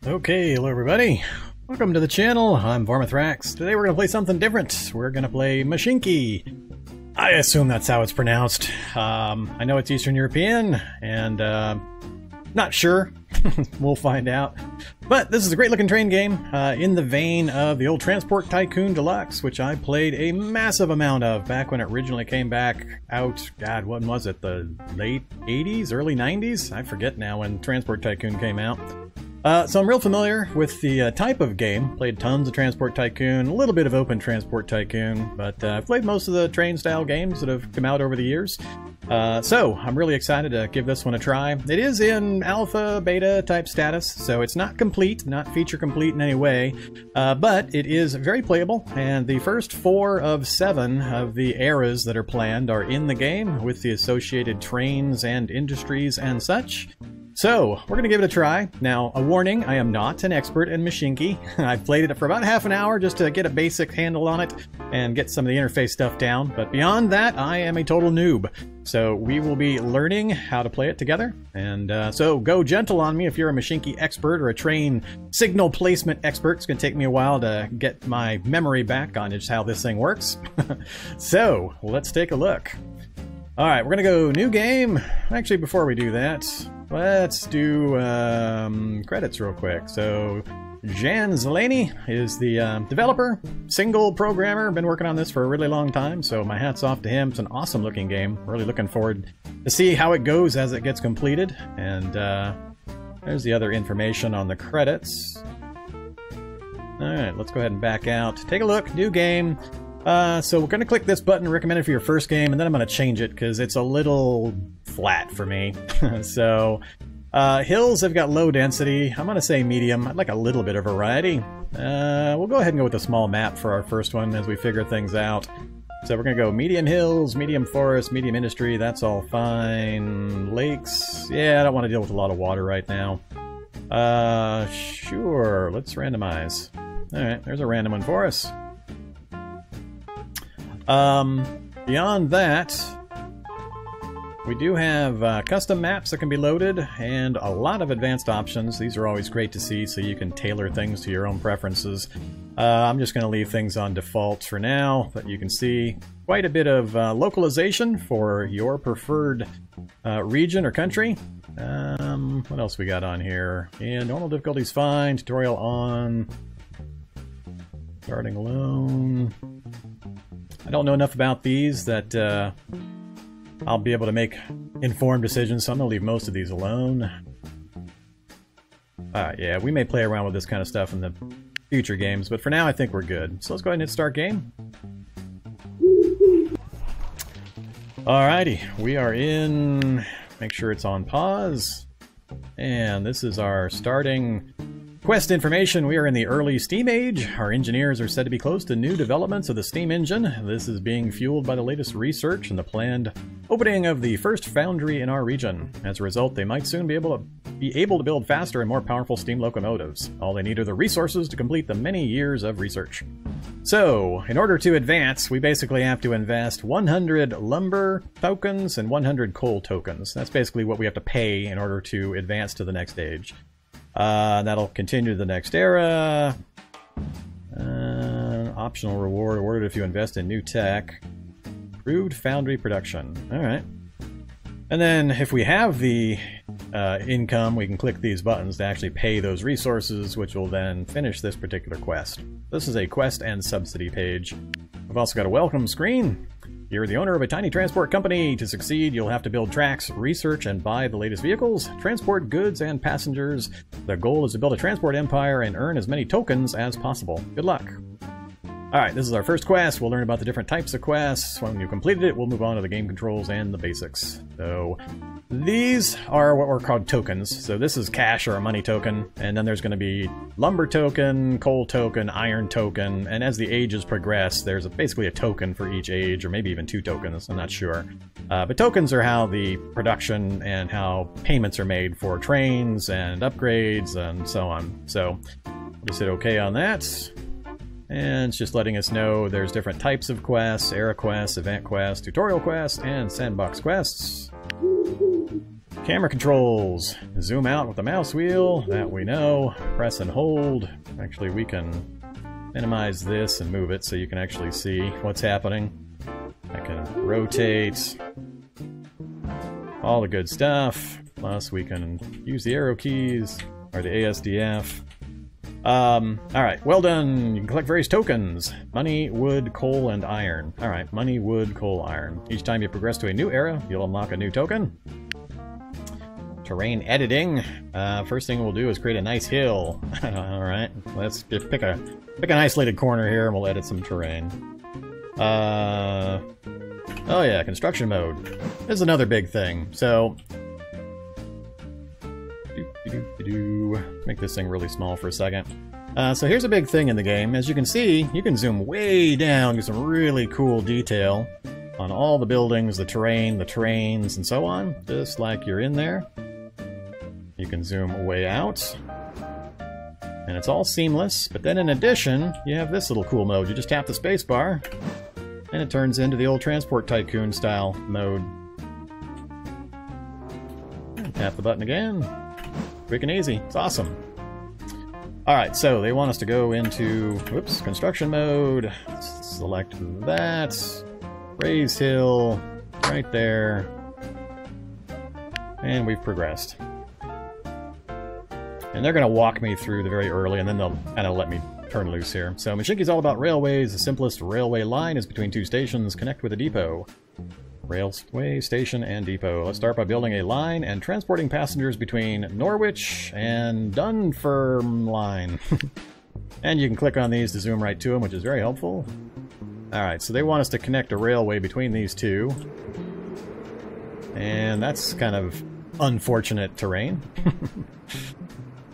Okay, hello everybody. Welcome to the channel. I'm Vormithrax. Today we're going to play something different. We're going to play Mashinky. I assume that's how it's pronounced. I know it's Eastern European, and not sure. We'll find out. But this is a great looking train game in the vein of the old Transport Tycoon Deluxe, which I played a massive amount of back when it originally came back out. God, when was it? The late 80s, early 90s? I forget now when Transport Tycoon came out. So I'm real familiar with the type of game. Played tons of Transport Tycoon, a little bit of Open Transport Tycoon, but I've played most of the train-style games that have come out over the years. So I'm really excited to give this one a try. It is in alpha, beta type status, so it's not complete, not feature complete in any way, but it is very playable, and the first 4 of 7 of the eras that are planned are in the game, with the associated trains and industries and such. So, we're going to give it a try. Now, a warning, I am not an expert in Mashinky. I've played it for about half an hour just to get a basic handle on it and get some of the interface stuff down, but beyond that, I am a total noob. So we will be learning how to play it together, and so go gentle on me if you're a Mashinky expert or a train signal placement expert. It's going to take me a while to get my memory back on just how this thing works. So, let's take a look. Alright, we're going to go new game. Actually, before we do that, let's do credits real quick. So, Jan Zeleny is the developer, single programmer, been working on this for a really long time, so my hat's off to him. It's an awesome looking game. Really looking forward to see how it goes as it gets completed. And there's the other information on the credits. Alright, let's go ahead and back out. Take a look, new game. So we're going to click this button, recommended for your first game, and then I'm going to change it because it's a little flat for me. So, hills have got low density. I'm going to say medium. I'd like a little bit of variety. We'll go ahead and go with a small map for our first one as we figure things out. So we're going to go medium hills, medium forest, medium industry. That's all fine. Lakes. Yeah, I don't want to deal with a lot of water right now. Sure. Let's randomize. Alright, there's a random one for us. Beyond that, we do have custom maps that can be loaded and a lot of advanced options. These are always great to see, so you can tailor things to your own preferences. I'm just going to leave things on default for now, but you can see quite a bit of localization for your preferred region or country. What else we got on here? And normal difficulty's fine, tutorial on, starting alone. I don't know enough about these that I'll be able to make informed decisions, so I'm going to leave most of these alone. Yeah, we may play around with this kind of stuff in the future games, but for now I think we're good. So let's go ahead and hit start game. Alrighty, we are in. Make sure it's on pause. And this is our starting quest information. We are in the early steam age. Our engineers are said to be close to new developments of the steam engine. This is being fueled by the latest research and the planned opening of the first foundry in our region. As a result, they might soon be able to build faster and more powerful steam locomotives. All they need are the resources to complete the many years of research. So, in order to advance, we basically have to invest 100 lumber tokens and 100 coal tokens. That's basically what we have to pay in order to advance to the next stage. That'll continue to the next era. Optional reward awarded if you invest in new tech. Improved foundry production. Alright. And then if we have the income, we can click these buttons to actually pay those resources, which will then finish this particular quest. This is a quest and subsidy page. We've also got a welcome screen. You're the owner of a tiny transport company. To succeed, you'll have to build tracks, research, and buy the latest vehicles, transport goods and passengers. The goal is to build a transport empire and earn as many tokens as possible. Good luck. Alright, this is our first quest. We'll learn about the different types of quests. When you've completed it, we'll move on to the game controls and the basics. So, these are what were called tokens. So this is cash or a money token, and then there's going to be lumber token, coal token, iron token, and as the ages progress, there's basically a token for each age, or maybe even 2 tokens, I'm not sure. But tokens are how the production and how payments are made for trains and upgrades and so on. So, we'll just hit OK on that. And it's just letting us know there's different types of quests, era quests, event quests, tutorial quests, and sandbox quests. Camera controls. Zoom out with the mouse wheel, that we know. Press and hold. Actually, we can minimize this and move it so you can actually see what's happening. I can rotate. All the good stuff. Plus, we can use the arrow keys, or the ASDF. Alright, well done. You can collect various tokens. Money, wood, coal, and iron. Alright, money, wood, coal, iron. Each time you progress to a new era, you'll unlock a new token. Terrain editing. First thing we'll do is create a nice hill. Alright, let's pick an isolated corner here and we'll edit some terrain. Oh yeah, construction mode. This is another big thing. So, make this thing really small for a second. So here's a big thing in the game. As you can see, you can zoom way down to some really cool detail on all the buildings, the terrain, the trains, and so on. Just like you're in there. You can zoom way out. And it's all seamless. But then in addition, you have this little cool mode. You just tap the space bar, and it turns into the old Transport Tycoon style mode. And tap the button again. Quick and easy. It's awesome. Alright, so they want us to go into, whoops, construction mode. Select that. Raise hill. Right there. And we've progressed. And they're going to walk me through the very early, and then they'll kind of let me turn loose here. So Mashinky is all about railways. The simplest railway line is between two stations. Connect with a depot. Railway, station, and depot. Let's start by building a line and transporting passengers between Norwich and Dunfermline. And you can click on these to zoom right to them, which is very helpful. Alright, so they want us to connect a railway between these two. And that's kind of unfortunate terrain.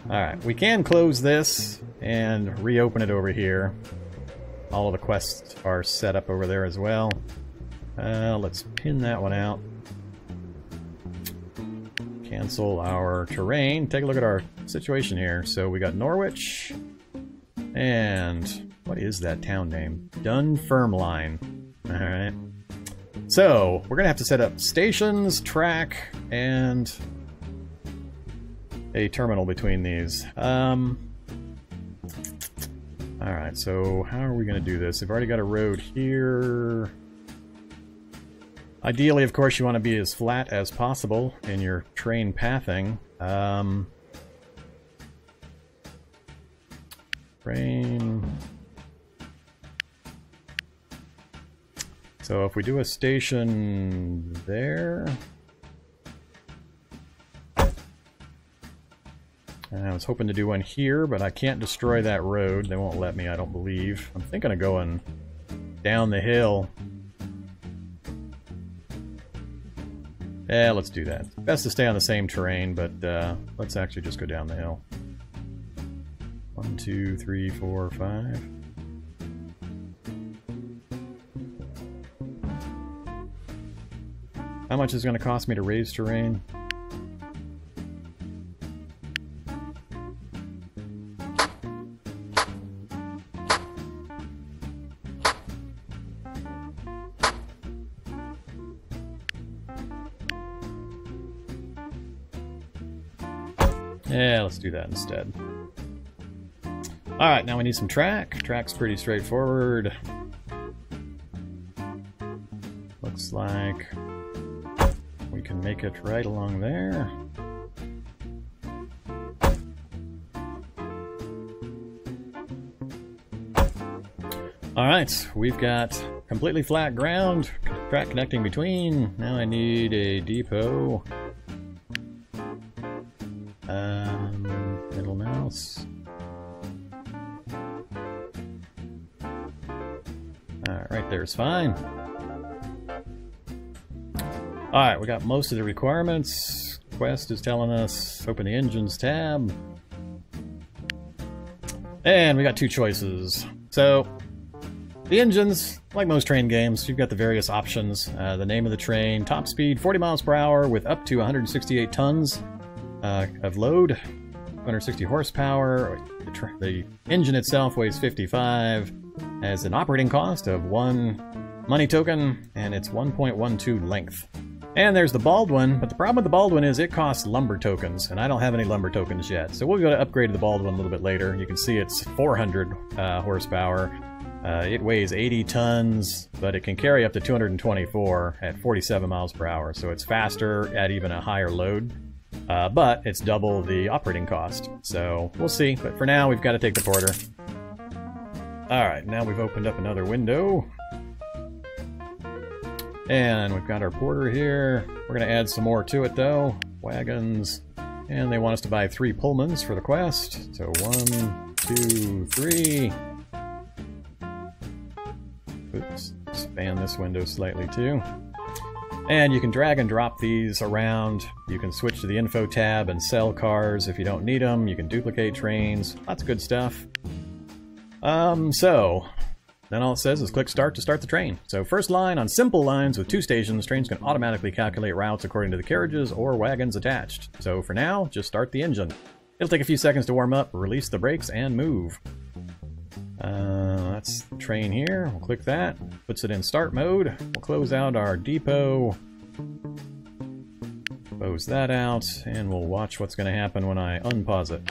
Alright, we can close this and reopen it over here. All of the quests are set up over there as well. Let's pin that one out. Cancel our terrain. Take a look at our situation here. So we got Norwich. And what is that town name? Dunfermline. Alright. So, we're going to have to set up stations, track, and a terminal between these. Alright, so how are we going to do this? We've already got a road here. Ideally, of course, you want to be as flat as possible in your train pathing. Train. So if we do a station there... I was hoping to do one here, but I can't destroy that road. They won't let me, I don't believe. I'm thinking of going down the hill. Yeah, let's do that. Best to stay on the same terrain, but let's actually just go down the hill. 1, 2, 3, 4, 5. How much is it going to cost me to raise terrain? Yeah, let's do that instead. Alright, now we need some track. Track's pretty straightforward. Looks like we can make it right along there. Alright, we've got completely flat ground, track connecting between. Now I need a depot. Middle mouse. Alright, right there is fine. Alright, we got most of the requirements. Quest is telling us open the engines tab. And we got two choices. So, the engines, like most train games, you've got the various options. The name of the train, top speed 40 miles per hour with up to 168 tons of load, 160 horsepower. The engine itself weighs 55, has an operating cost of 1 money token, and it's 1.12 length. And there's the Baldwin, but the problem with the Baldwin is it costs lumber tokens, and I don't have any lumber tokens yet. So we'll go to upgrade the Baldwin a little bit later. You can see it's 400 horsepower. It weighs 80 tons, but it can carry up to 224 at 47 miles per hour. So it's faster at even a higher load, but it's double the operating cost. So we'll see, but for now we've got to take the Porter. Alright, now we've opened up another window. And we've got our Porter here. We're going to add some more to it though. Wagons. And they want us to buy 3 Pullmans for the quest. So 1, 2, 3. Oops, expand this window slightly too. And you can drag and drop these around. You can switch to the info tab and sell cars if you don't need them. You can duplicate trains. Lots of good stuff. Then all it says is click start to start the train. So first line, on simple lines with 2 stations, trains can automatically calculate routes according to the carriages or wagons attached. So for now, just start the engine. It'll take a few seconds to warm up, release the brakes, and move. That's the train here. We'll click that. Puts it in start mode. We'll close out our depot. Close that out, and we'll watch what's going to happen when I unpause it.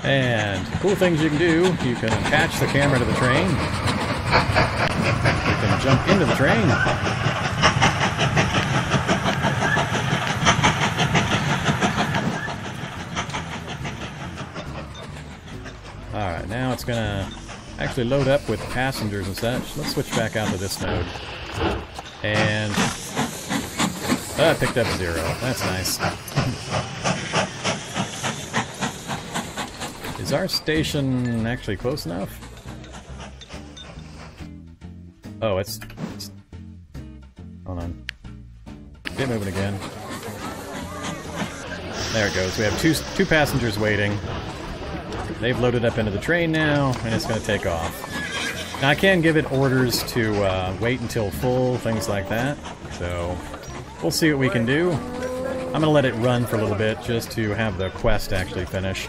And cool things you can do, you can attach the camera to the train. You can jump into the train. Alright, now it's gonna actually load up with passengers and such. Let's switch back out to this mode. And I picked up 0. That's nice. Is our station actually close enough? Oh, it's hold on. Get moving again. There it goes. We have two passengers waiting. They've loaded up into the train now, and it's going to take off. Now I can give it orders to wait until full, things like that. So we'll see what we can do. I'm going to let it run for a little bit just to have the quest actually finish.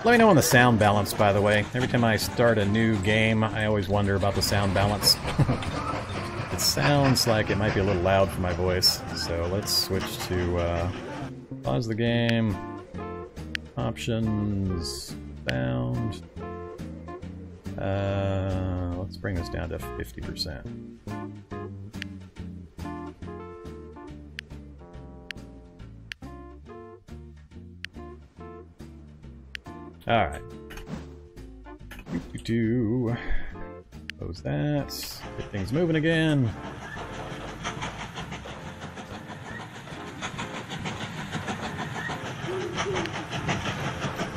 Let me know on the sound balance, by the way. Every time I start a new game, I always wonder about the sound balance. It sounds like it might be a little loud for my voice. So let's switch to pause the game. Options, sound. Let's bring this down to 50%. Alright. Close that. Get things moving again.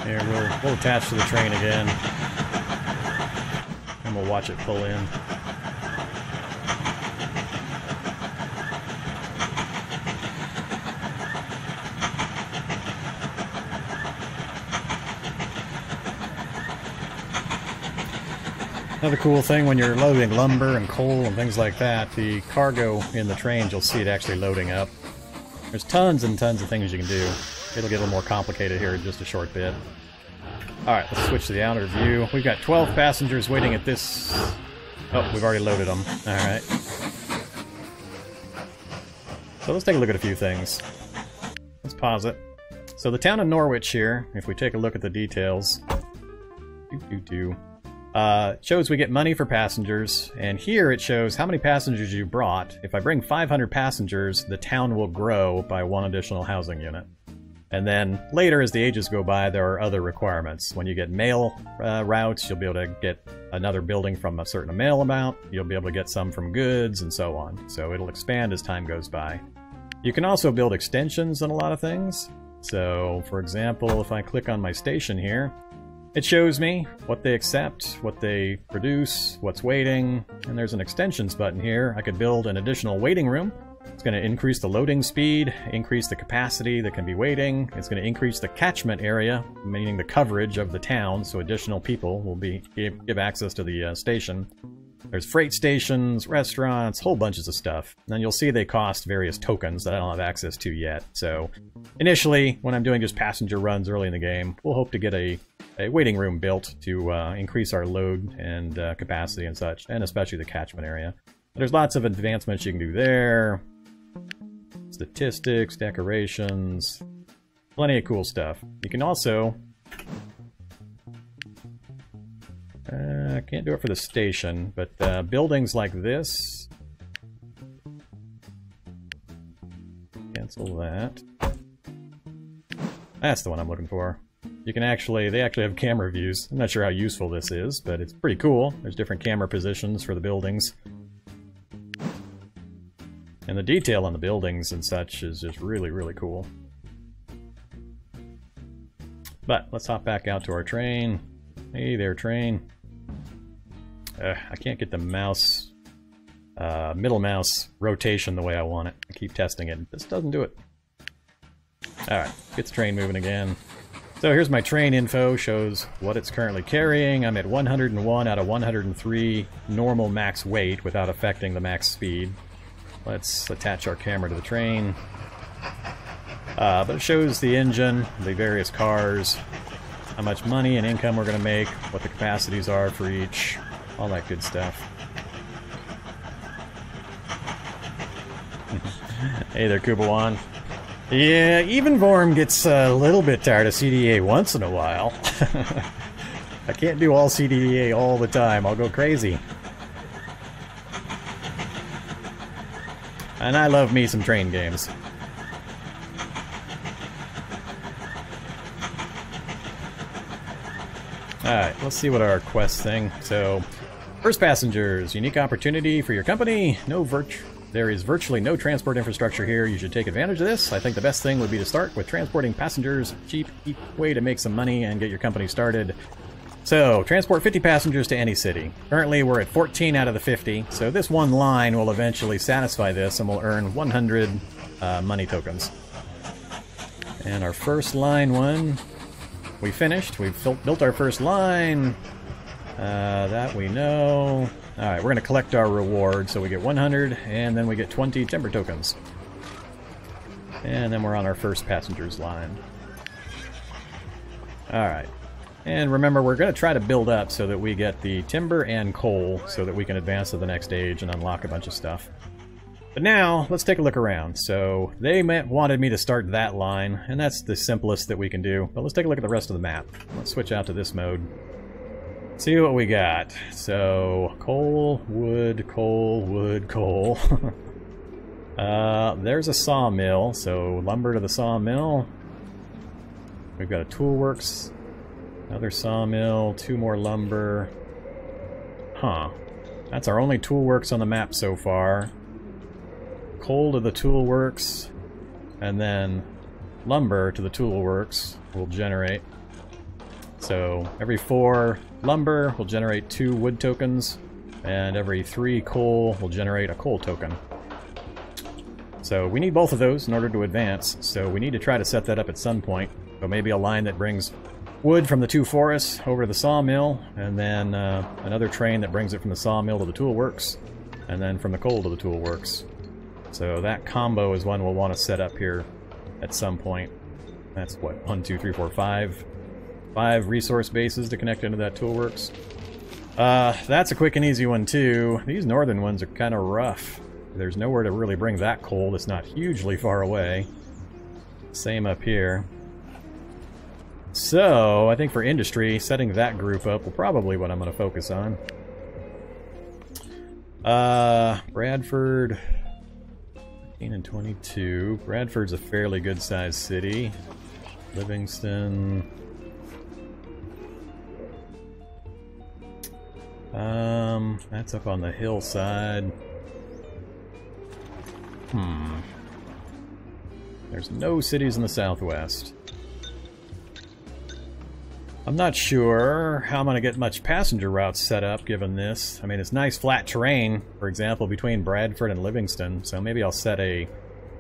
Here, we'll attach to the train again. And we'll watch it pull in. Another cool thing when you're loading lumber and coal and things like that, the cargo in the trains, you'll see it actually loading up. There's tons and tons of things you can do. It'll get a little more complicated here in just a short bit. Alright, let's switch to the outer view. We've got 12 passengers waiting at this... Oh, we've already loaded them. Alright. So let's take a look at a few things. Let's pause it. So the town of Norwich here, if we take a look at the details... shows we get money for passengers, and here it shows how many passengers you brought. If I bring 500 passengers, the town will grow by 1 additional housing unit. And then later, as the ages go by, there are other requirements. When you get mail routes, you'll be able to get another building from a certain mail amount. You'll be able to get some from goods, and so on. So it'll expand as time goes by. You can also build extensions on a lot of things. So, for example, if I click on my station here, it shows me what they accept, what they produce, what's waiting, and there's an extensions button here. I could build an additional waiting room. It's going to increase the loading speed, increase the capacity that can be waiting. It's going to increase the catchment area, meaning the coverage of the town, so additional people will give access to the station. There's freight stations, restaurants, whole bunches of stuff. And you'll see they cost various tokens that I don't have access to yet. So initially, when I'm doing just passenger runs early in the game, we'll hope to get a waiting room built to increase our load and capacity and such, and especially the catchment area. There's lots of advancements you can do there. Statistics, decorations, plenty of cool stuff. You can also... I can't do it for the station, but buildings like this... Cancel that. That's the one I'm looking for. You can actually, they actually have camera views. I'm not sure how useful this is, but it's pretty cool. There's different camera positions for the buildings. And the detail on the buildings and such is just really, really cool. But let's hop back out to our train. Hey there, train. I can't get the mouse, middle mouse rotation the way I want it. I keep testing it. This doesn't do it. Alright, get the train moving again. So here's my train info, shows what it's currently carrying. I'm at 101 out of 103 normal max weight without affecting the max speed. Let's attach our camera to the train. But it shows the engine, the various cars, how much money and income we're going to make, what the capacities are for each, all that good stuff. Hey there, Kubawan. Yeah, even Vorm gets a little bit tired of CDA once in a while. I can't do all CDA all the time, I'll go crazy. And I love me some train games. Alright, let's see what our quest thing. So, first passengers, unique opportunity for your company. There is virtually no transport infrastructure here. You should take advantage of this. I think the best thing would be to start with transporting passengers. Cheap way to make some money and get your company started. So, transport 50 passengers to any city. Currently, we're at 14 out of the 50, so this one line will eventually satisfy this, and we'll earn 100 money tokens. And our first line one, we finished. We've built our first line. That we know. Alright, we're going to collect our reward, so we get 100, and then we get 20 timber tokens. And then we're on our first passengers line. Alright. And remember, we're going to try to build up so that we get the timber and coal so that we can advance to the next stage and unlock a bunch of stuff. But now, let's take a look around. So, they wanted me to start that line, and that's the simplest that we can do. But let's take a look at the rest of the map. Let's switch out to this mode. See what we got. So, coal, wood, coal, wood, coal. There's a sawmill, so lumber to the sawmill. We've got a toolworks. Another sawmill, 2 more lumber. Huh. That's our only toolworks on the map so far. Coal to the toolworks, and then lumber to the toolworks will generate. So every 4 lumber will generate 2 wood tokens, and every 3 coal will generate a coal token. So we need both of those in order to advance, so we need to try to set that up at some point. So maybe a line that brings wood from the 2 forests over to the sawmill, and then another train that brings it from the sawmill to the toolworks, and then from the coal to the toolworks. So that combo is one we'll want to set up here at some point. That's what, 1, 2, 3, 4, 5. 5 resource bases to connect into that toolworks. That's a quick and easy one too. These northern ones are kind of rough. There's nowhere to really bring that coal that's not hugely far away. Same up here. So, I think for industry, setting that group up will probably what I'm going to focus on. Bradford, 15 and 22. Bradford's a fairly good-sized city. Livingston. That's up on the hillside. There's no cities in the southwest. I'm not sure how I'm going to get much passenger routes set up given this. I mean, it's nice flat terrain, for example, between Bradford and Livingston, so maybe I'll set a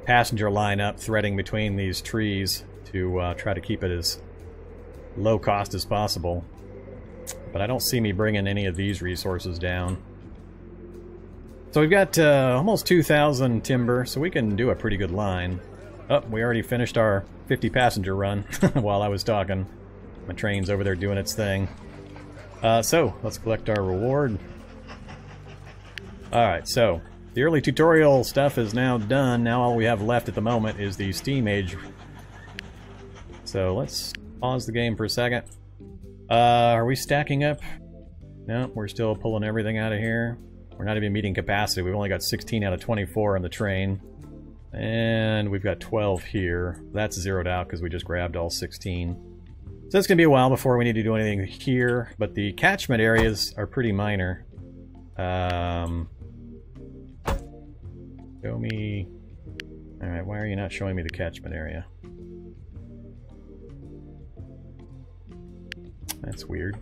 passenger line up threading between these trees to try to keep it as low cost as possible. But I don't see me bringing any of these resources down. So we've got almost 2,000 timber, so we can do a pretty good line. Oh, we already finished our 50 passenger run while I was talking. My train's over there doing its thing. So, let's collect our reward. Alright, so, the early tutorial stuff is now done. Now all we have left at the moment is the steam age. So, let's pause the game for a second. Are we stacking up? No, we're still pulling everything out of here. We're not even meeting capacity. We've only got 16 out of 24 on the train. And we've got 12 here. That's zeroed out because we just grabbed all 16. So it's going to be a while before we need to do anything here, but the catchment areas are pretty minor. Show me... Alright, why are you not showing me the catchment area? That's weird.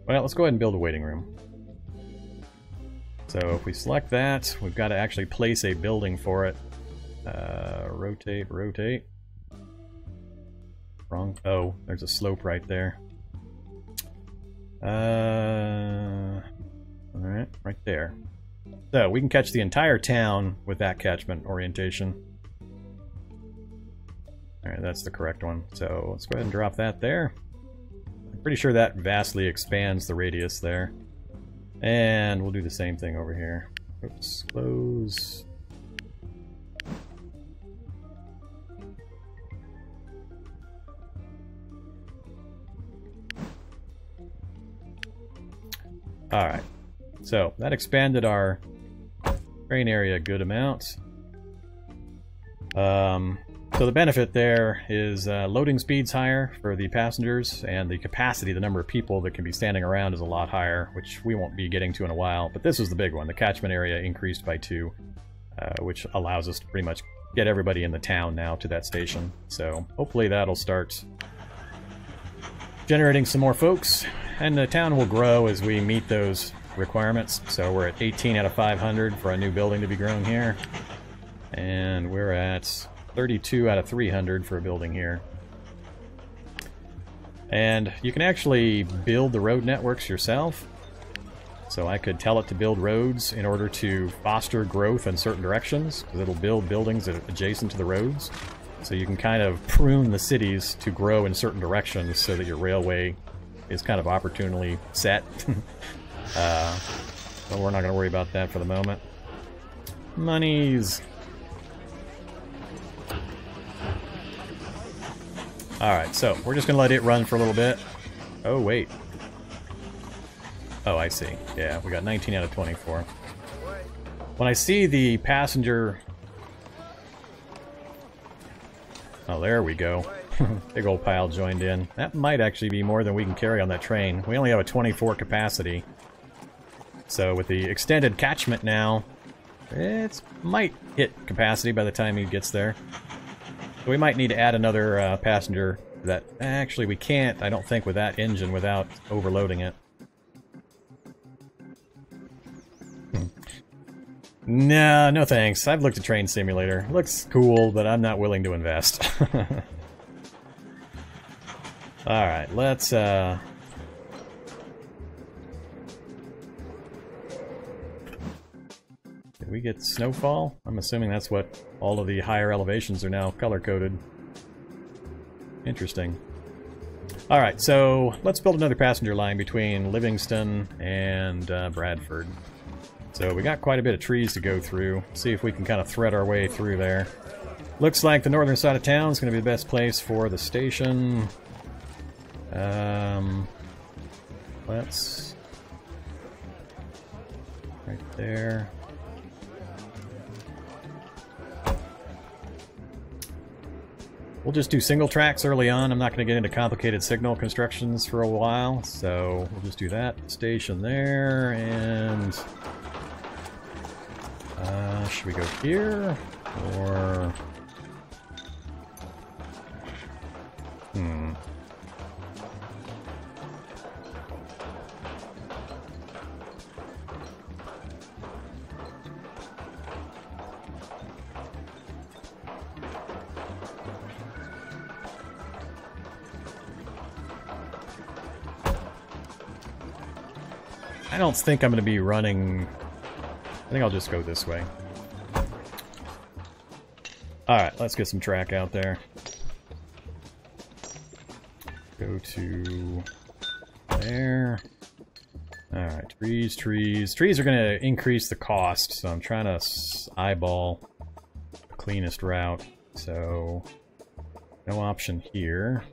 Well, let's go ahead and build a waiting room. So if we select that, we've got to actually place a building for it. Rotate, rotate. Wrong. Oh, there's a slope right there. Alright, right there. So we can catch the entire town with that catchment orientation. Alright, that's the correct one. So let's go ahead and drop that there. I'm pretty sure that vastly expands the radius there. And we'll do the same thing over here. Oops, close. Alright, so that expanded our train area a good amount. So the benefit there is loading speed's higher for the passengers, and the capacity, the number of people that can be standing around, is a lot higher, which we won't be getting to in a while. But this was the big one. The catchment area increased by 2, which allows us to pretty much get everybody in the town now to that station. So hopefully that'll start generating some more folks, and the town will grow as we meet those requirements. So we're at 18 out of 500 for a new building to be grown here, and we're at 32 out of 300 for a building here. And you can actually build the road networks yourself. So I could tell it to build roads in order to foster growth in certain directions, because it'll build buildings that are adjacent to the roads. So you can kind of prune the cities to grow in certain directions so that your railway is kind of opportunely set. But we're not going to worry about that for the moment. Monies! Alright, so we're just going to let it run for a little bit. Oh, wait. Oh, I see. Yeah, we got 19 out of 24. When I see the passenger... Oh, there we go. Big old pile joined in. That might actually be more than we can carry on that train. We only have a 24 capacity. So with the extended catchment now, it might hit capacity by the time he gets there. So we might need to add another passenger that... Actually, we can't, I don't think, with that engine without overloading it. No, no thanks. I've looked at Train Simulator. It looks cool, but I'm not willing to invest. Alright, let's... Did we get snowfall? I'm assuming that's what all of the higher elevations are now color-coded. Interesting. Alright, so let's build another passenger line between Livingston and Bradford. So we got quite a bit of trees to go through. See if we can kind of thread our way through there. Looks like the northern side of town is going to be the best place for the station. Let's... Right there. We'll just do single tracks early on. I'm not going to get into complicated signal constructions for a while, so we'll just do that. Station there, and... should we go here? Or... I don't think I'm going to be running... I think I'll just go this way. Alright, let's get some track out there. Go to... there. Alright, trees, trees. Trees are going to increase the cost, so I'm trying to eyeball the cleanest route. So, no option here.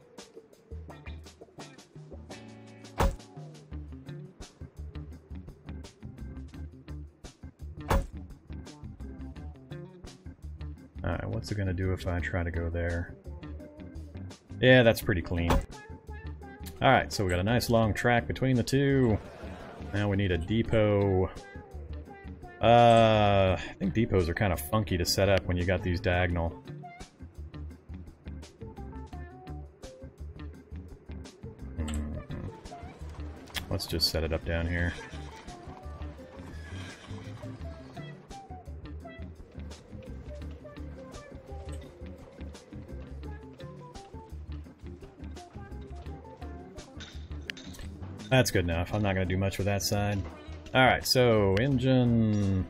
Alright, what's it going to do if I try to go there? Yeah, that's pretty clean. Alright, so we got a nice long track between the two. Now we need a depot. I think depots are kind of funky to set up when you got these diagonal. Let's just set it up down here. That's good enough. I'm not going to do much with that side. Alright, so engine...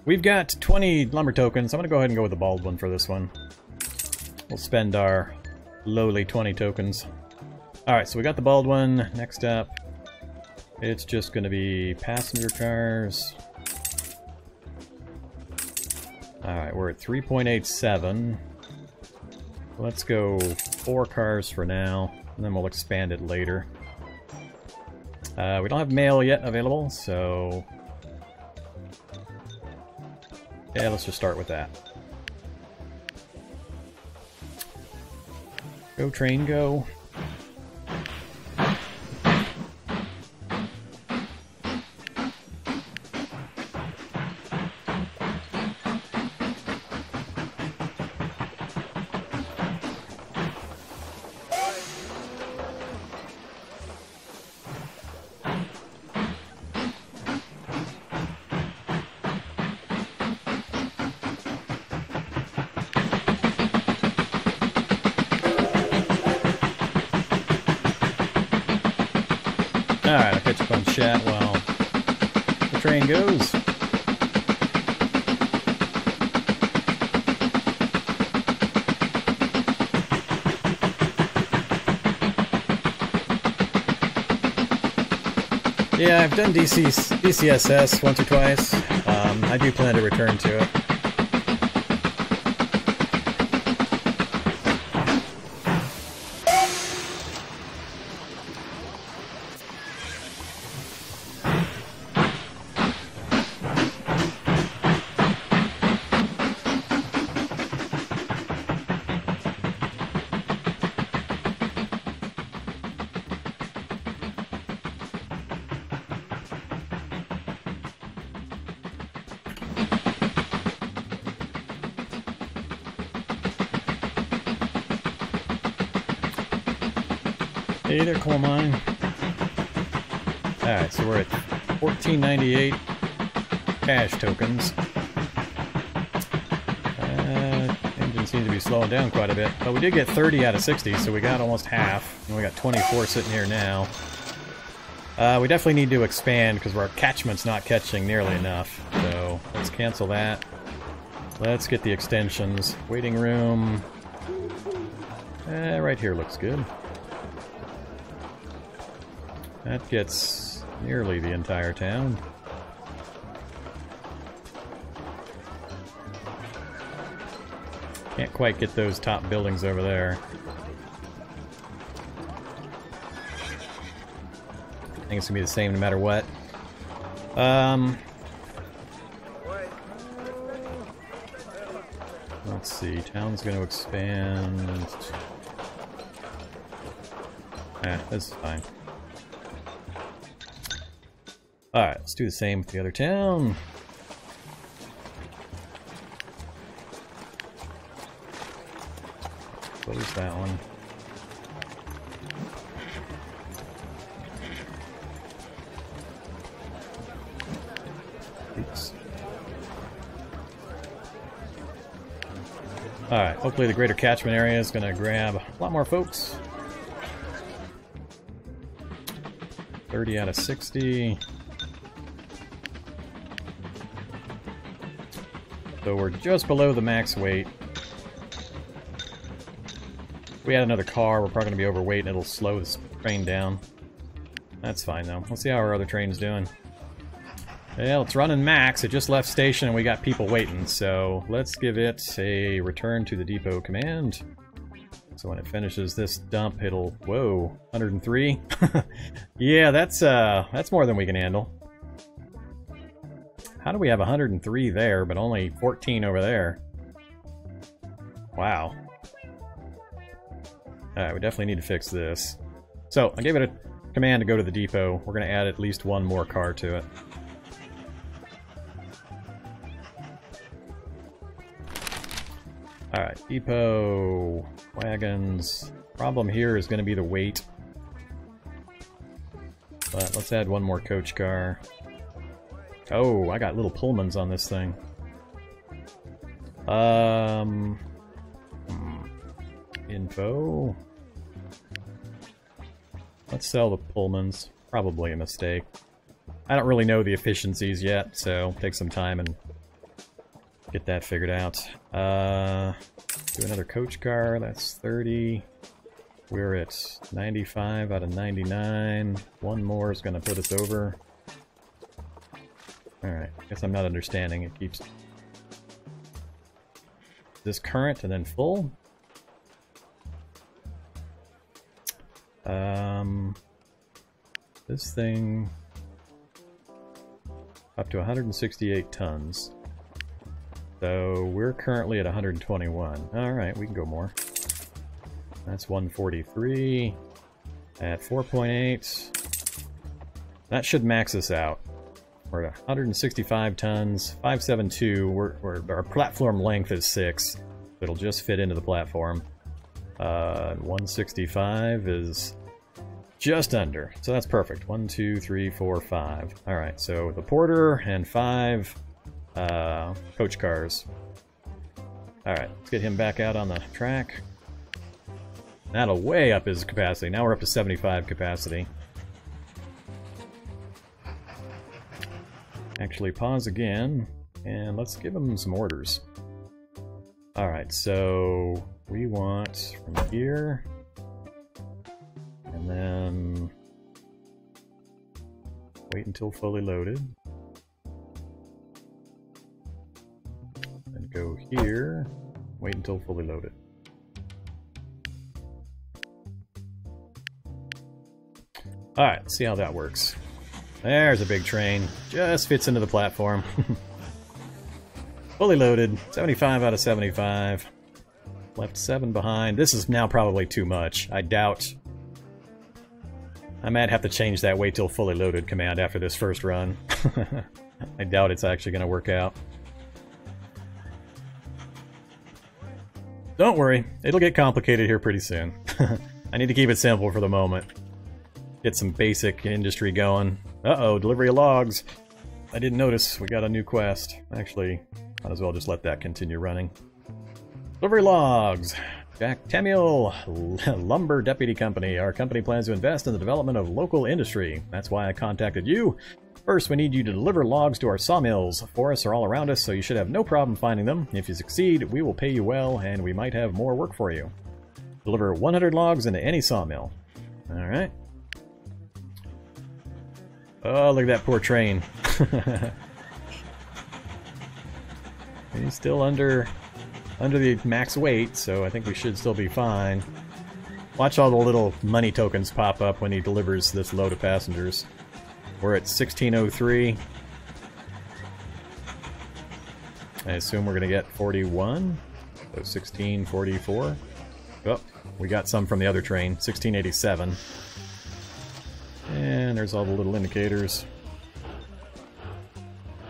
We've got 20 lumber tokens. I'm going to go ahead and go with the bald one for this one. We'll spend our lowly 20 tokens. Alright, so we got the bald one. Next up, it's just going to be passenger cars. Alright, we're at 3.87. Let's go 4 cars for now, and then we'll expand it later. We don't have mail yet available, so... yeah, let's just start with that. Go train, go. Alright, I'll catch up on chat while the train goes. Yeah, I've done DCSS once or twice. I do plan to return to it. Hey there, coal mine. Alright, so we're at 1498 cash tokens. Engine seems to be slowing down quite a bit, but we did get 30 out of 60, so we got almost half, and we got 24 sitting here now. We definitely need to expand because our catchment's not catching nearly enough, so let's cancel that. Let's get the extensions. Waiting room. Right here looks good. That gets nearly the entire town. Can't quite get those top buildings over there. I think it's gonna be the same no matter what. Let's see, town's gonna expand. This is fine. Alright, let's do the same with the other town. Close that one. Oops. Alright, hopefully the greater catchment area is going to grab a lot more folks. 30 out of 60. So we're just below the max weight. If we add another car, we're probably going to be overweight and it'll slow this train down. That's fine though. Let's see how our other train's doing. Well, it's running max. It just left station and we got people waiting. So let's give it a return to the depot command. So when it finishes this dump, it'll... Whoa, 103? Yeah, that's more than we can handle. How do we have 103 there, but only 14 over there? Wow. Alright, we definitely need to fix this. So, I gave it a command to go to the depot. We're going to add at least one more car to it. Alright, depot, wagons. Problem here is going to be the weight. But let's add one more coach car. Oh, I got little Pullmans on this thing. Info. Let's sell the Pullmans. Probably a mistake. I don't really know the efficiencies yet, so take some time and get that figured out. Do another coach car. That's 30. We're at 95 out of 99. One more is going to put us over. Alright, guess I'm not understanding. It keeps this current and then full. This thing up to 168 tons. So we're currently at 121. Alright, we can go more. That's 143 at 4.8. That should max us out. We're at 165 tons, 572. Our platform length is 6. It'll just fit into the platform. 165 is just under, so that's perfect. 1, 2, 3, 4, 5. All right, so the porter and 5 coach cars. All right, let's get him back out on the track. That'll way up his capacity. Now we're up to 75 capacity. Actually, pause again, and let's give him some orders. Alright, so we want from here, and then wait until fully loaded. Then go here, wait until fully loaded. Alright, let's see how that works. There's a big train. Just fits into the platform. Fully loaded. 75 out of 75. Left 7 behind. This is now probably too much. I doubt... I might have to change that wait till fully loaded command after this first run. I doubt it's actually going to work out. Don't worry. It'll get complicated here pretty soon. I need to keep it simple for the moment. Get some basic industry going. Uh-oh, delivery of logs. I didn't notice we got a new quest. Actually, might as well just let that continue running. Delivery logs. Jack Tamiel, Lumber Deputy Company. Our company plans to invest in the development of local industry. That's why I contacted you. First, we need you to deliver logs to our sawmills. Forests are all around us, so you should have no problem finding them. If you succeed, we will pay you well, and we might have more work for you. Deliver 100 logs into any sawmill. Alright. Oh, look at that poor train. He's still under the max weight, so I think we should still be fine. Watch all the little money tokens pop up when he delivers this load of passengers. We're at 1603. I assume we're going to get 41. So 1644. Oh, we got some from the other train. 1687. And there's all the little indicators.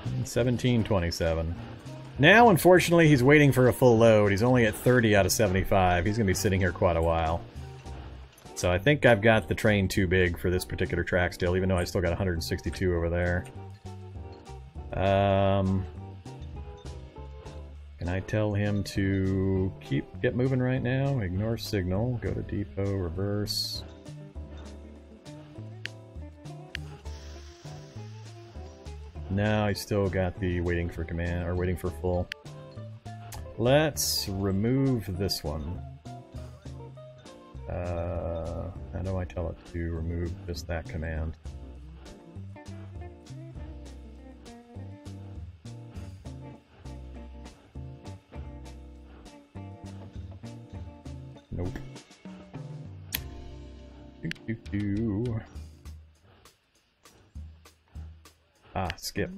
1727. Now, unfortunately, he's waiting for a full load. He's only at 30 out of 75. He's going to be sitting here quite a while. So I think I've got the train too big for this particular track still, even though I still got 162 over there. Can I tell him to get moving right now? Ignore signal. Go to depot, reverse. No, I still got the waiting for command, or waiting for full. Let's remove this one. How do I tell it to remove just that command? Nope. Ah, skip.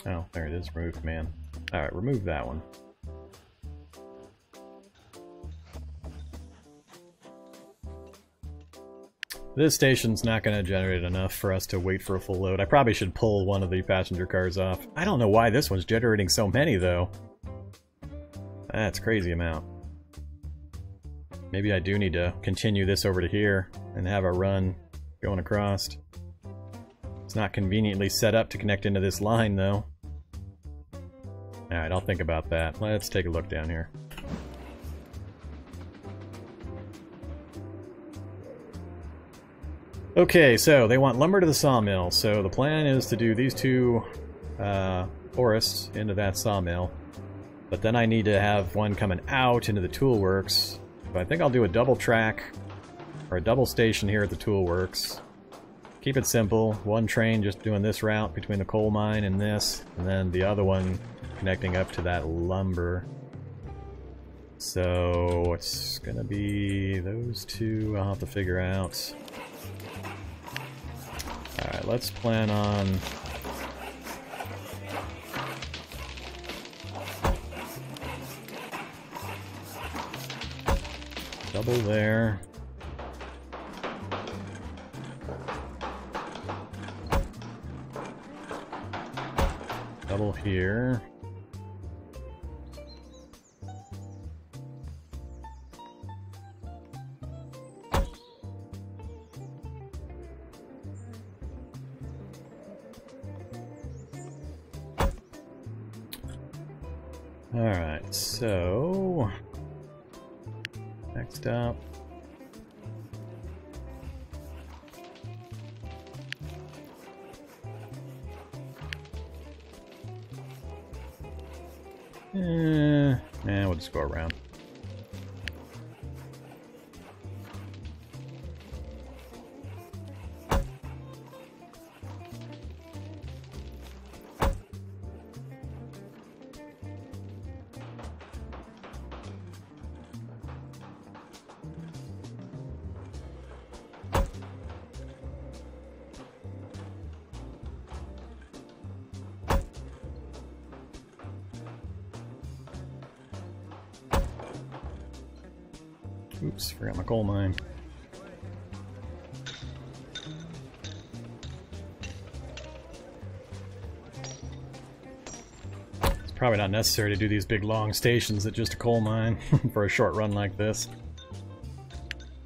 Oh, there it is. Remove command. Alright, remove that one. This station's not going to generate enough for us to wait for a full load. I probably should pull one of the passenger cars off. I don't know why this one's generating so many, though. That's a crazy amount. Maybe I do need to continue this over to here and have a run going across. It's not conveniently set up to connect into this line, though. Alright, I'll think about that. Let's take a look down here. Okay, so they want lumber to the sawmill, so the plan is to do these two forests into that sawmill. But then I need to have one coming out into the toolworks. But I think I'll do a double track, or a double station here at the toolworks. Keep it simple, one train just doing this route between the coal mine and this, and then the other one connecting up to that lumber. So it's gonna be those two I'll have to figure out. Alright, let's plan on... double there. Double here. Alright, so next up, we'll just go around. Oops, forgot my coal mine. It's probably not necessary to do these big long stations at just a coal mine for a short run like this.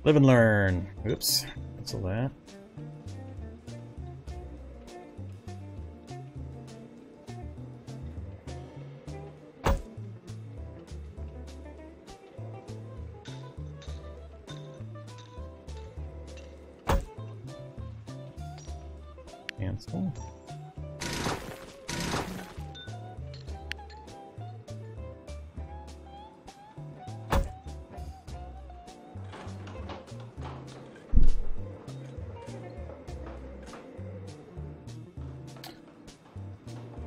Live and learn. Oops, cancel that. Cancel.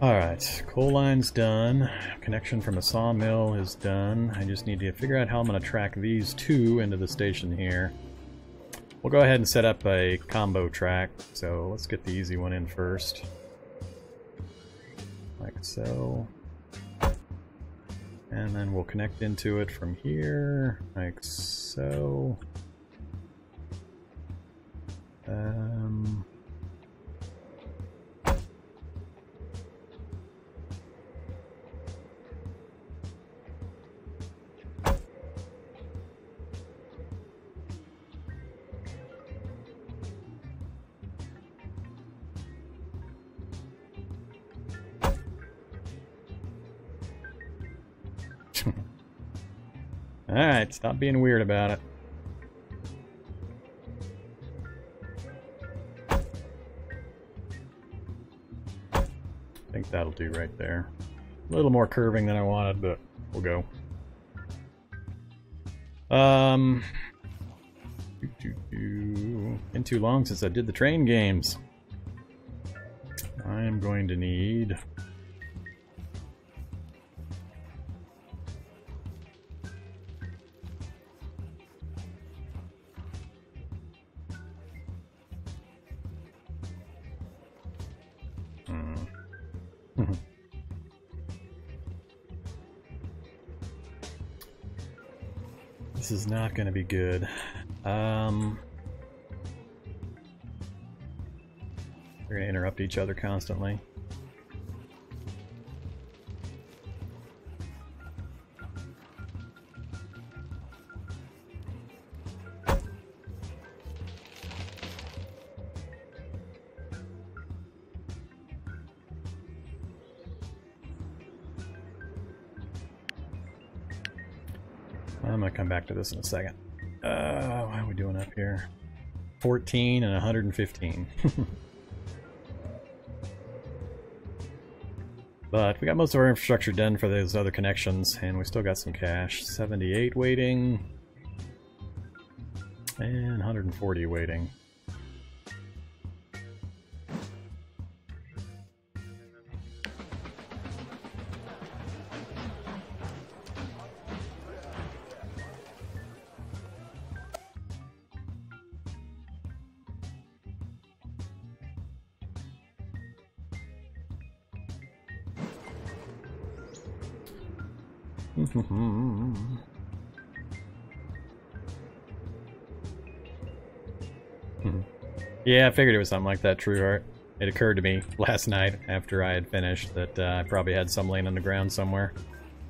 Alright, coal line's done. Connection from a sawmill is done. I just need to figure out how I'm going to track these two into the station here. We'll go ahead and set up a combo track, so let's get the easy one in first. Like so. And then we'll connect into it from here, like so. Alright, stop being weird about it. think that'll do right there. A little more curving than I wanted, but we'll go. Been too long since I did the train games. I am going to need... This is not going to be good. We're going to interrupt each other constantly. I'm going to come back to this in a second. What are we doing up here? 14 and 115. But we got most of our infrastructure done for those other connections, and we still got some cash. 78 waiting, and 140 waiting. Yeah, I figured it was something like that, Trueheart. It occurred to me last night after I had finished that I probably had some laying on the ground somewhere.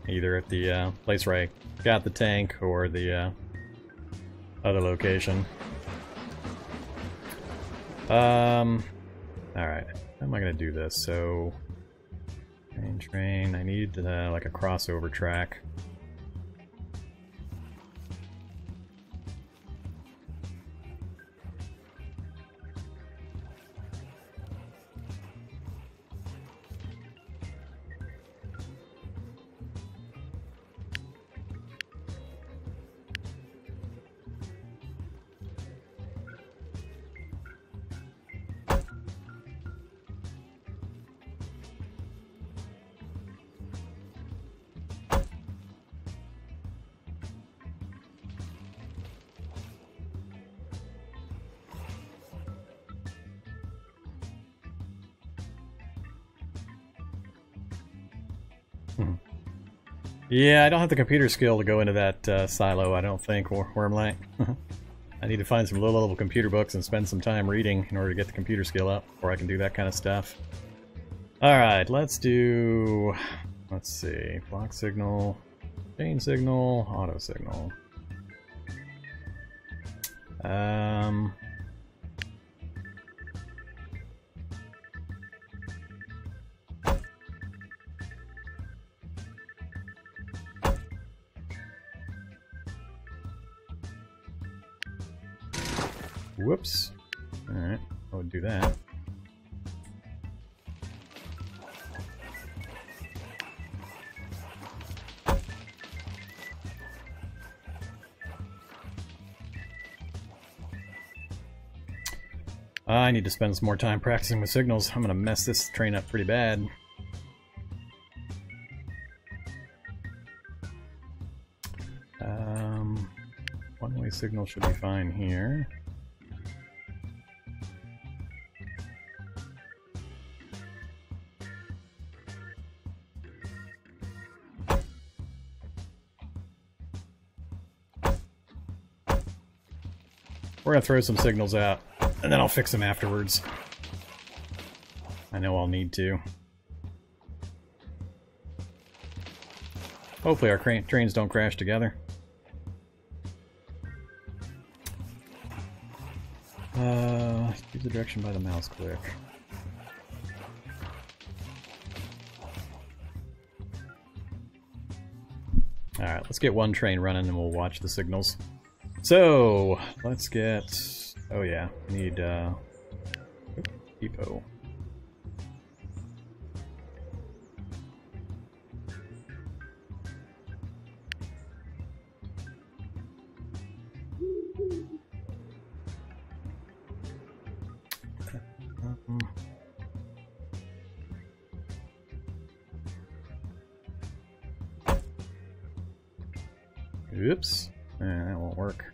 Either at the place where I got the tank or the other location. Alright, how am I going to do this? So, train, I need like a crossover track. Yeah, I don't have the computer skill to go into that silo, I don't think, Wormlight. I need to find some low-level computer books and spend some time reading in order to get the computer skill up, before I can do that kind of stuff. Alright, let's do... let's see... block signal, chain signal, auto signal. Whoops. Alright, I would do that. I need to spend some more time practicing with signals. I'm gonna mess this train up pretty bad. One-way signal should be fine here. We're gonna throw some signals out, and then I'll fix them afterwards. I know I'll need to. Hopefully our trains don't crash together. Use the direction by the mouse click. Alright, let's get one train running and we'll watch the signals. So, let's get... oh yeah, we need depot. Oops. That won't work.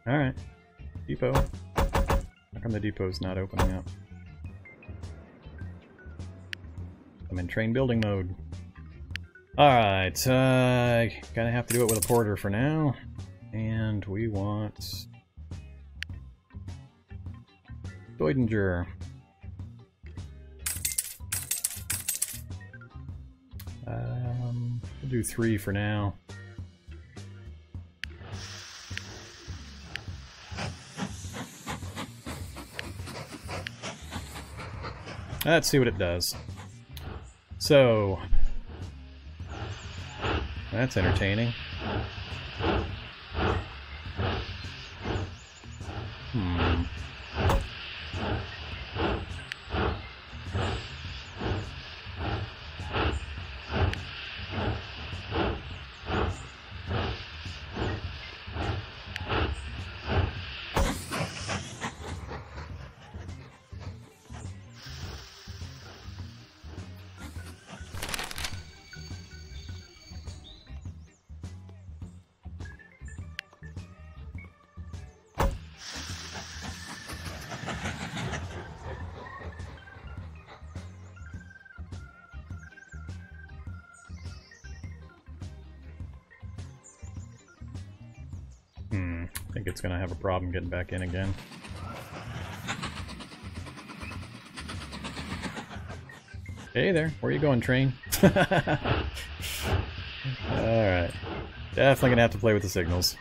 Alright. Depot. How come the depot's not opening up? I'm in train building mode. Alright, gonna have to do it with a porter for now. And we want... Deutinger. We'll do 3 for now. Let's see what it does. So, that's entertaining. I think it's gonna have a problem getting back in again. Hey there, where you going, train? Alright. Definitely gonna have to play with the signals.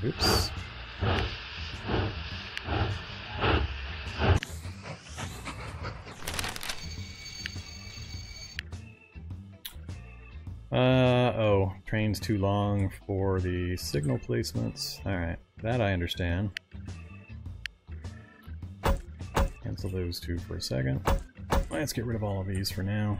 Oops. Oh, train's too long for the signal placements. Alright, that I understand. Cancel those two for a second. Let's get rid of all of these for now.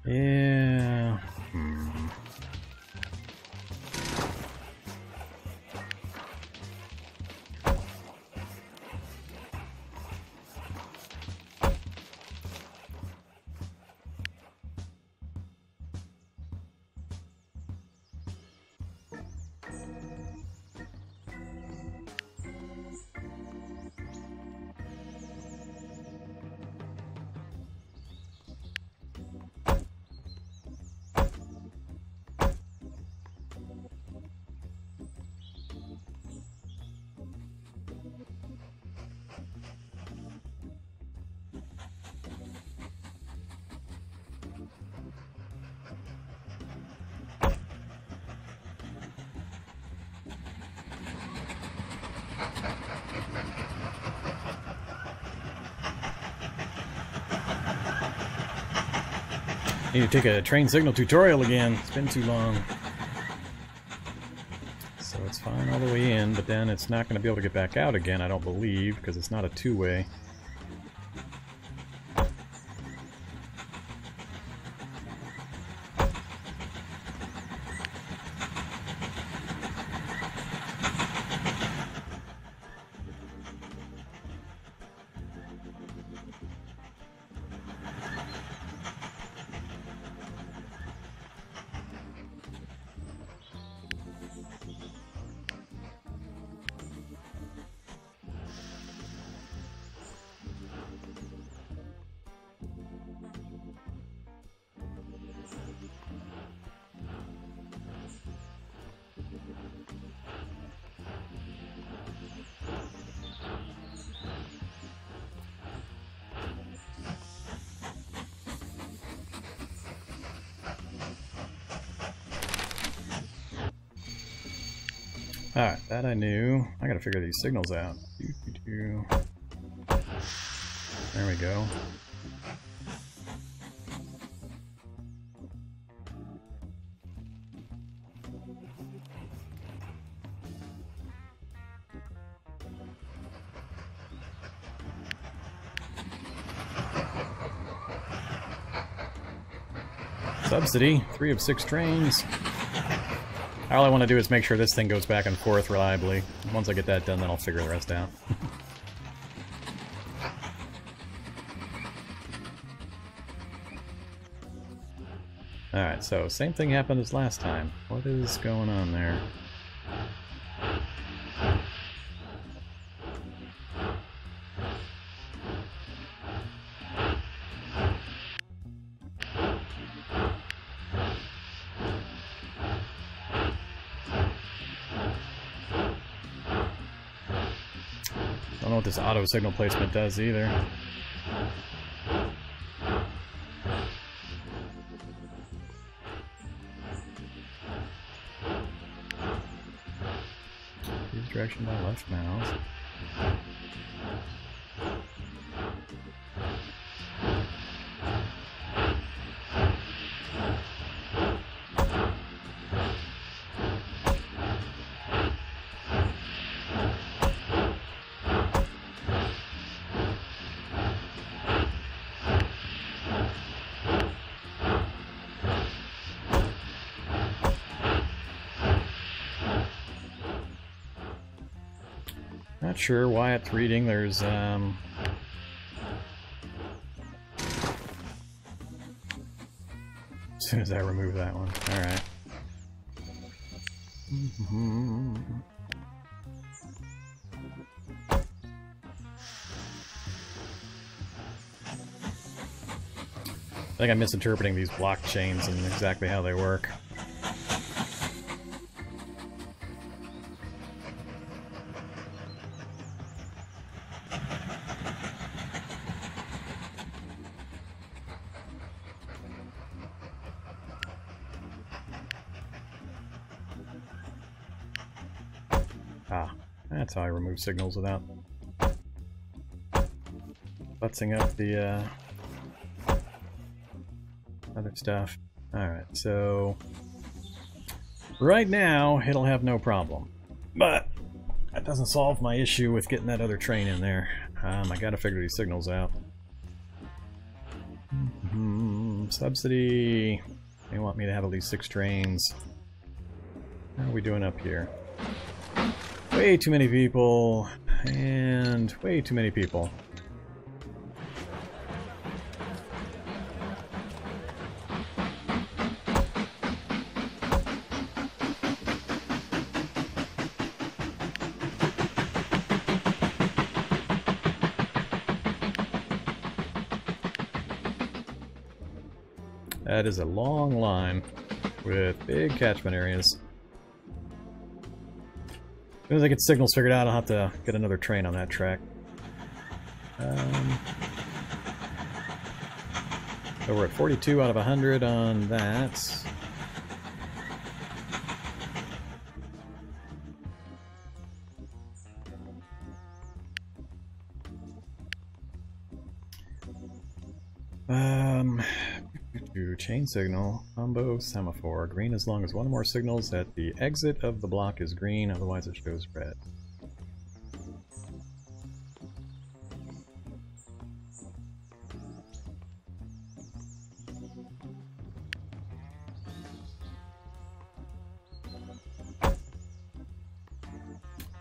Yeah. Need to take a train signal tutorial again. It's been too long. So it's fine all the way in, but then it's not going to be able to get back out again, I don't believe, because it's not a two-way. Alright, that I knew. I gotta figure these signals out. There we go. Subsidy, 3 of 6 trains. All I want to do is make sure this thing goes back and forth reliably. Once I get that done, then I'll figure the rest out. Alright, so same thing happened as last time. What is going on there? I don't know what this auto signal placement does either. Use direction by left mouse. Not sure why it's reading. There's as soon as I remove that one. Alright. I think I'm misinterpreting these blockchains and exactly how they work. Ah, that's how I remove signals without futzing up the other stuff. Alright, so right now it'll have no problem. But that doesn't solve my issue with getting that other train in there. I gotta figure these signals out. Subsidy. They want me to have at least 6 trains. How are we doing up here? Way too many people, and way too many people. That is a long line with big catchment areas. As soon as I get signals figured out, I'll have to get another train on that track. So we're at 42 out of 100 on that. chain signal, combo, semaphore. Green as long as one or more signals at the exit of the block is green, otherwise it shows red.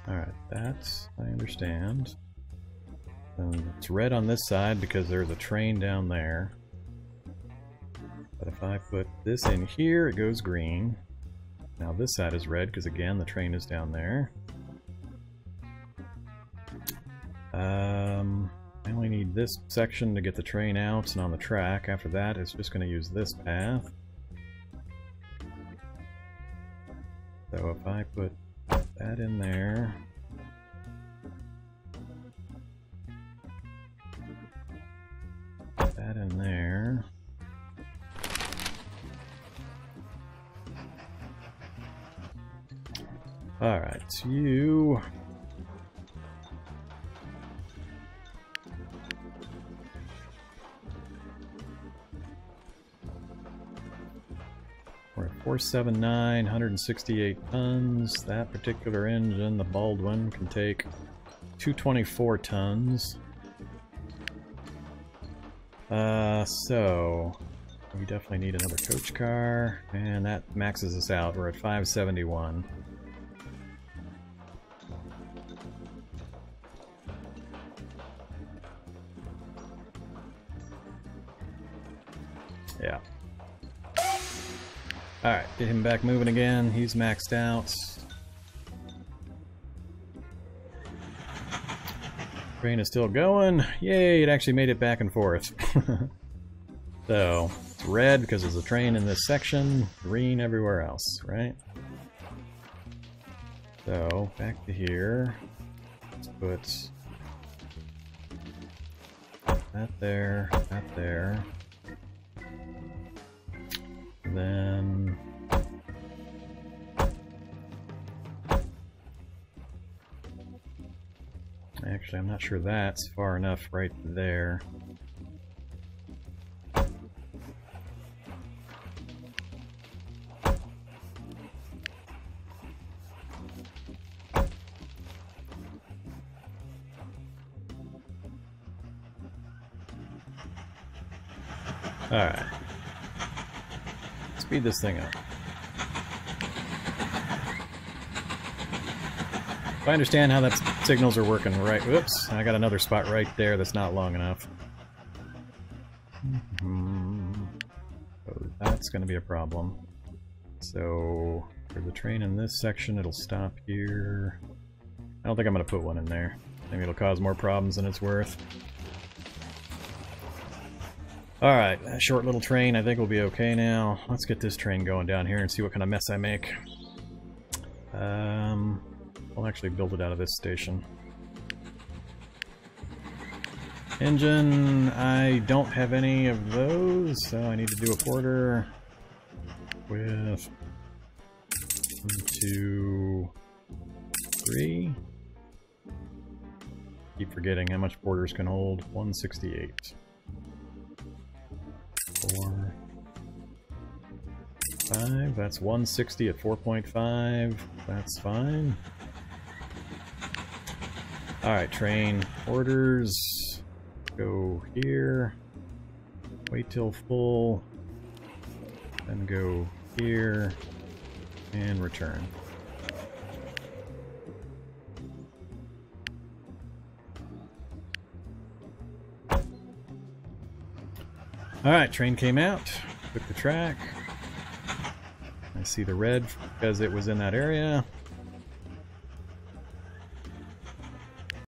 Alright, that I understand. And it's red on this side because there's a train down there. But if I put this in here, it goes green. Now this side is red because again the train is down there. I only need this section to get the train out and on the track. After that it's just going to use this path. So if I put that in there, that in there. Alright, so you... We're at 479, 168 tons. That particular engine, the Baldwin, can take 224 tons. So we definitely need another coach car, and that maxes us out. We're at 571. Yeah. Alright, get him back moving again. He's maxed out. Train is still going. Yay, it actually made it back and forth. So, it's red because there's a train in this section, green everywhere else, right? So, back to here. Let's put that there, that there. And then actually, I'm not sure that's far enough right there. Alright. Speed this thing up. If I understand how that signals are working right... Whoops, I got another spot right there that's not long enough. So that's going to be a problem. So, for the train in this section, it'll stop here. I don't think I'm going to put one in there. Maybe it'll cause more problems than it's worth. Alright, a short little train I think will be okay now. Let's get this train going down here and see what kind of mess I make. I'll actually build it out of this station. Engine, I don't have any of those, so I need to do a porter with 1, 2, 3. Keep forgetting how much porters can hold. 168. 4, 5, that's 160 at 4.5, that's fine. Alright, train orders, go here, wait till full, then go here, and return. Alright, train came out, took the track. I see the red because it was in that area.